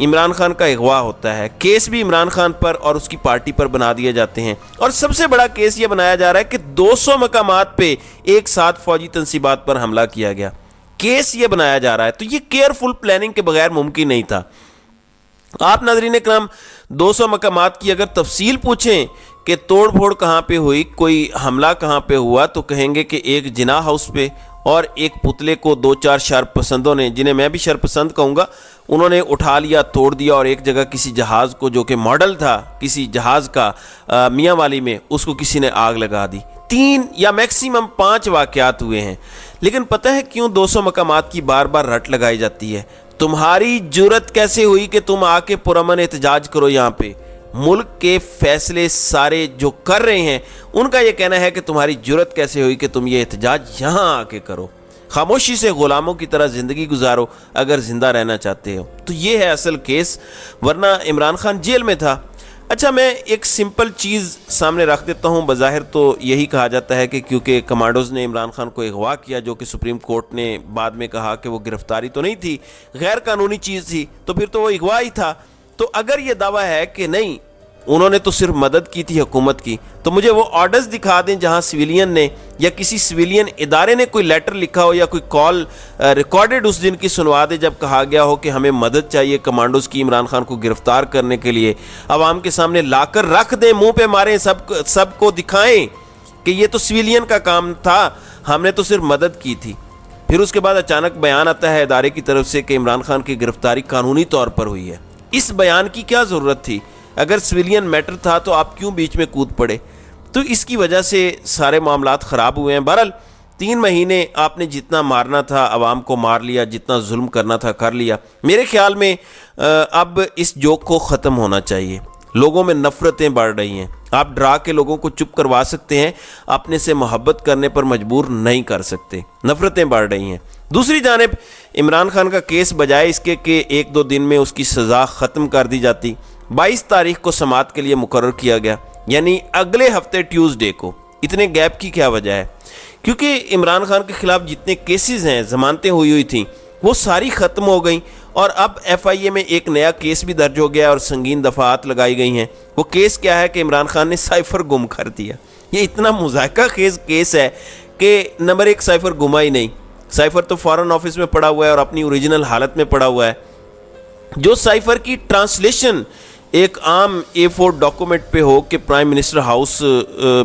عمران خان کا اغوا ہوتا ہے، کیس بھی عمران خان پر اور اس کی پارٹی پر بنا دیے جاتے ہیں، اور سب سے بڑا کیس یہ بنایا جا رہا ہے کہ 200 مقامات پہ ایک ساتھ فوجی تنصیبات پر حملہ کیا گیا، کیس یہ بنایا جا رہا ہے۔ تو یہ کیئرفل پلاننگ کے بغیر ممکن نہیں تھا۔ آپ ناظرین اکرام 200 مقامات کی اگر تفصیل پوچھیں کہ توڑ پھوڑ کہاں پہ ہوئی، کوئی حملہ کہاں پہ ہوا، تو کہیں گے کہ ایک جناح ہاؤس پہ، اور ایک پتلے کو 2-4 شرپسندوں نے، جنہیں میں بھی شرپسند کہوں گا، انہوں نے اٹھا لیا، توڑ دیا، اور ایک جگہ کسی جہاز کو جو کہ ماڈل تھا کسی جہاز کا میاں والی میں، اس کو کسی نے آگ لگا دی۔ 3 یا میکسیمم 5 واقعات ہوئے ہیں۔ لیکن پتہ ہے کیوں 200 مقامات کی بار بار رٹ لگائی جاتی ہے؟ تمہاری جرت کیسے ہوئی کہ تم آ کے پرامن احتجاج کرو یہاں پہ؟ ملک کے فیصلے سارے جو کر رہے ہیں ان کا یہ کہنا ہے کہ تمہاری جرت کیسے ہوئی کہ تم یہ احتجاج یہاں آ کے کرو؟ خاموشی سے غلاموں کی طرح زندگی گزارو اگر زندہ رہنا چاہتے ہو۔ تو یہ ہے اصل کیس، ورنہ عمران خان جیل میں تھا۔ اچھا، میں ایک سمپل چیز سامنے رکھ دیتا ہوں۔ بظاہر تو یہی کہا جاتا ہے کہ کیونکہ کمانڈوز نے عمران خان کو اغوا کیا، جو کہ سپریم کورٹ نے بعد میں کہا کہ وہ گرفتاری تو نہیں تھی، غیر قانونی چیز تھی، تو پھر تو وہ اغوا ہی تھا۔ تو اگر یہ دعویٰ ہے کہ نہیں، انہوں نے تو صرف مدد کی تھی حکومت کی، تو مجھے وہ آرڈرز دکھا دیں جہاں سویلین نے یا کسی سویلین ادارے نے کوئی لیٹر لکھا ہو یا کوئی کال ریکارڈڈ اس دن کی سنوا دے جب کہا گیا ہو کہ ہمیں مدد چاہیے کمانڈوز کی عمران خان کو گرفتار کرنے کے لیے۔ عوام کے سامنے لا کر رکھ دیں، منہ پہ ماریں، سب کو دکھائیں کہ یہ تو سویلین کا کام تھا، ہم نے تو صرف مدد کی تھی۔ پھر اس کے بعد اچانک بیان آتا ہے ادارے کی طرف سے کہ عمران خان کی گرفتاری قانونی طور پر ہوئی ہے۔ اس بیان کی کیا ضرورت تھی؟ اگر سویلین میٹر تھا تو آپ کیوں بیچ میں کود پڑے؟ تو اس کی وجہ سے سارے معاملات خراب ہوئے ہیں۔ بہرحال 3 مہینے آپ نے جتنا مارنا تھا عوام کو مار لیا، جتنا ظلم کرنا تھا کر لیا۔ میرے خیال میں اب اس جوک کو ختم ہونا چاہیے۔ لوگوں میں نفرتیں بڑھ رہی ہیں، آپ ڈرا کے لوگوں کو چپ کروا سکتے ہیں، اپنے سے محبت کرنے پر مجبور نہیں کر سکتے۔ نفرتیں بڑھ رہی ہیں۔ دوسری جانب عمران خان کا کیس بجائے اس کے کہ 1-2 دن میں اس کی سزا ختم کر دی جاتی، 22 تاریخ کو سماعت کے لیے مقرر کیا گیا، یعنی اگلے ہفتے ٹیوزڈے کو۔ اتنے گیپ کی کیا وجہ ہے؟ کیونکہ عمران خان کے خلاف جتنے کیسز ہیں، ضمانتیں ہوئی تھیں، وہ ساری ختم ہو گئیں، اور اب FIA میں ایک نیا کیس بھی درج ہو گیا اور سنگین دفعات لگائی گئی ہیں۔ وہ کیس کیا ہے کہ عمران خان نے سائفر گم کر دیا۔ یہ اتنا مضحکہ خیز کیس ہے کہ نمبر 1 سائفر گما ہی نہیں، سائفر تو فارن آفس میں پڑا ہوا ہے اور اپنی اوریجنل حالت میں پڑا ہوا ہے۔ جو سائفر کی ٹرانسلیشن ایک عام A4 ڈاکومنٹ پہ ہو کہ پرائم منسٹر ہاؤس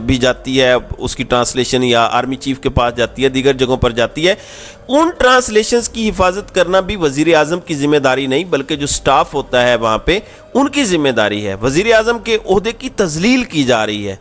بھی جاتی ہے اس کی ٹرانسلیشن، یا آرمی چیف کے پاس جاتی ہے، دیگر جگہوں پر جاتی ہے، ان ٹرانسلیشنز کی حفاظت کرنا بھی وزیر اعظم کی ذمہ داری نہیں بلکہ جو سٹاف ہوتا ہے وہاں پہ ان کی ذمہ داری ہے۔ وزیر اعظم کے عہدے کی تذلیل کی جا رہی ہے،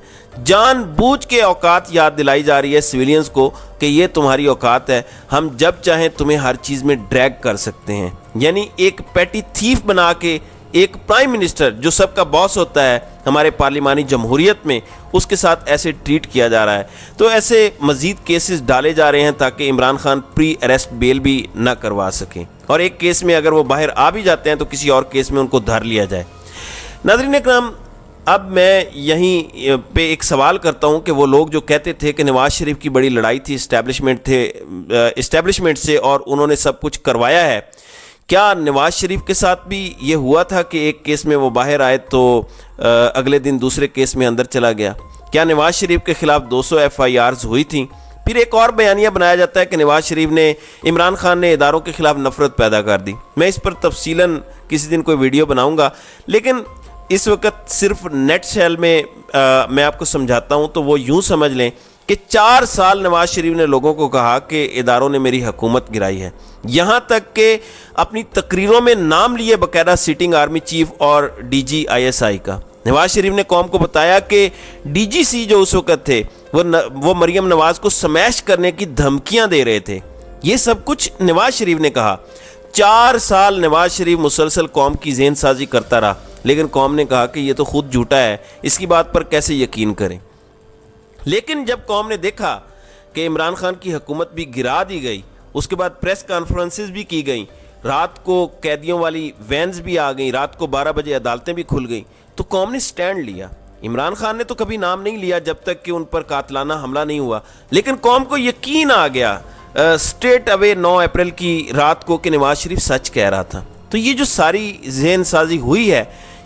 جان بوجھ کے اوقات یاد دلائی جا رہی ہے سویلینز کو کہ یہ تمہاری اوقات ہے، ہم جب چاہیں تمہیں ہر چیز میں ڈریگ کر سکتے ہیں۔ یعنی ایک پیٹی تھیف بنا کے ایک پرائم منسٹر جو سب کا باس ہوتا ہے ہمارے پارلیمانی جمہوریت میں، اس کے ساتھ ایسے ٹریٹ کیا جا رہا ہے۔ تو ایسے مزید کیسز ڈالے جا رہے ہیں تاکہ عمران خان پری اریسٹ بیل بھی نہ کروا سکیں، اور ایک کیس میں اگر وہ باہر آ بھی جاتے ہیں تو کسی اور کیس میں ان کو دھر لیا جائے۔ ناظرین اکرام، اب میں یہیں پہ ایک سوال کرتا ہوں کہ وہ لوگ جو کہتے تھے کہ نواز شریف کی بڑی لڑائی تھی اسٹیبلشمنٹ سے اور انہوں نے سب کچھ کروایا ہے، کیا نواز شریف کے ساتھ بھی یہ ہوا تھا کہ ایک کیس میں وہ باہر آئے تو اگلے دن دوسرے کیس میں اندر چلا گیا؟ کیا نواز شریف کے خلاف 200 FIRs ہوئی تھیں؟ پھر ایک اور بیانیہ بنایا جاتا ہے کہ نواز شریف نے عمران خان نے اداروں کے خلاف نفرت پیدا کر دی۔ میں اس پر تفصیلاً کسی دن کوئی ویڈیو بناؤں گا، لیکن اس وقت صرف نیٹ سیل میں میں آپ کو سمجھاتا ہوں تو وہ یوں سمجھ لیں کہ 4 سال نواز شریف نے لوگوں کو کہا کہ اداروں نے میری حکومت گرائی ہے، یہاں تک کہ اپنی تقریروں میں نام لیے باقاعدہ سٹنگ آرمی چیف اور DG ISI کا۔ نواز شریف نے قوم کو بتایا کہ DGC جو اس وقت تھے وہ مریم نواز کو سمیش کرنے کی دھمکیاں دے رہے تھے۔ یہ سب کچھ نواز شریف نے کہا۔ 4 سال نواز شریف مسلسل قوم کی ذہن سازی کرتا رہا، لیکن قوم نے کہا کہ یہ تو خود جھوٹا ہے، اس کی بات پر کیسے یقین کریں۔ لیکن جب قوم نے دیکھا کہ عمران خان کی حکومت بھی گرا دی گئی، اس کے بعد پریس کانفرنسز بھی کی گئیں، رات کو قیدیوں والی وینز بھی آ گئیں، رات کو 12 بجے عدالتیں بھی کھل گئیں، تو قوم نے سٹینڈ لیا۔ عمران خان نے تو کبھی نام نہیں لیا جب تک کہ ان پر قاتلانہ حملہ نہیں ہوا، لیکن قوم کو یقین آ گیا اسٹریٹ اوے 9 اپریل کی رات کو کہ نواز شریف سچ کہہ رہا تھا۔ تو یہ جو ساری ذہن سازی ہوئی ہے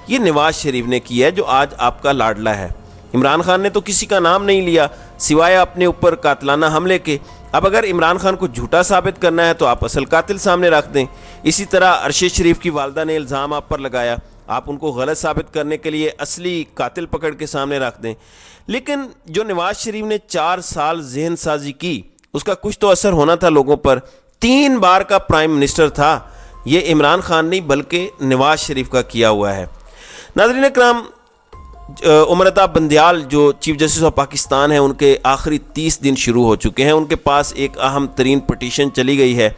یہ نواز شریف نے کی ہے، جو آج آپ کا لاڈلا ہے۔ عمران خان نے تو کسی کا نام نہیں لیا سوائے اپنے اوپر قاتلانہ حملے کے۔ اب اگر عمران خان کو جھوٹا ثابت کرنا ہے تو آپ اصل قاتل سامنے رکھ دیں۔ اسی طرح ارشد شریف کی والدہ نے الزام آپ پر لگایا، آپ ان کو غلط ثابت کرنے کے لیے اصلی قاتل پکڑ کے سامنے رکھ دیں۔ لیکن جو نواز شریف نے 4 سال ذہن سازی کی اس کا کچھ تو اثر ہونا تھا لوگوں پر۔ 3 بار کا پرائم منسٹر تھا، یہ عمران خان نہیں بلکہ نواز شریف کا کیا ہوا ہے۔ ناظرین اکرام، امرتا بندیال جو چیف جسٹس آف پاکستان ہیں، ان کے آخری 30 دن شروع ہو چکے ہیں۔ ان کے پاس ایک اہم ترین پٹیشن چلی گئی ہے،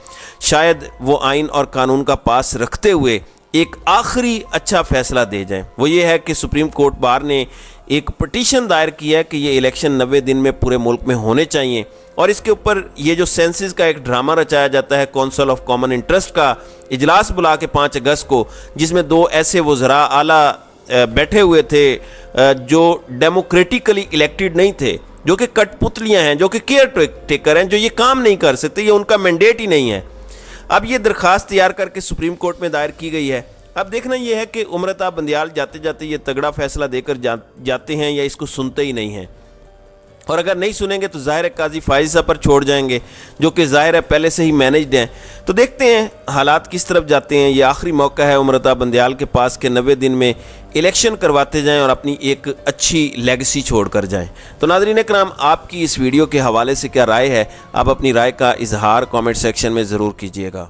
شاید وہ آئین اور قانون کا پاس رکھتے ہوئے ایک آخری اچھا فیصلہ دے جائیں۔ وہ یہ ہے کہ سپریم کورٹ بار نے ایک پٹیشن دائر کیا ہے کہ یہ الیکشن 90 دن میں پورے ملک میں ہونے چاہیے، اور اس کے اوپر یہ جو سینسز کا ایک ڈرامہ رچایا جاتا ہے، کونسل آف کامن انٹرسٹ کا اجلاس بلا کے 5 اگست کو، جس میں 2 ایسے وزراء اعلیٰ بیٹھے ہوئے تھے جو ڈیموکریٹیکلی الیکٹڈ نہیں تھے، جو کہ کٹ پتلیاں ہیں، جو کہ کیئر ٹیکر ہیں، جو یہ کام نہیں کر سکتے، یہ ان کا مینڈیٹ ہی نہیں ہے۔ اب یہ درخواست تیار کر کے سپریم کورٹ میں دائر کی گئی ہے۔ اب دیکھنا یہ ہے کہ امرتا بندیال جاتے جاتے یہ تگڑا فیصلہ دے کر جاتے ہیں یا اس کو سنتے ہی نہیں ہیں، اور اگر نہیں سنیں گے تو ظاہر ہے قاضی فائز صاحب پر چھوڑ جائیں گے، جو کہ ظاہر ہے پہلے سے ہی مینجڈ ہیں۔ تو دیکھتے ہیں حالات کس طرف جاتے ہیں۔ یہ آخری موقع ہے امرتا بندیال کے پاس کہ 90 دن میں الیکشن کرواتے جائیں اور اپنی ایک اچھی لیگسی چھوڑ کر جائیں۔ تو ناظرین اکرام، آپ کی اس ویڈیو کے حوالے سے کیا رائے ہے؟ آپ اپنی رائے کا اظہار کامنٹ سیکشن میں ضرور کیجیے گا۔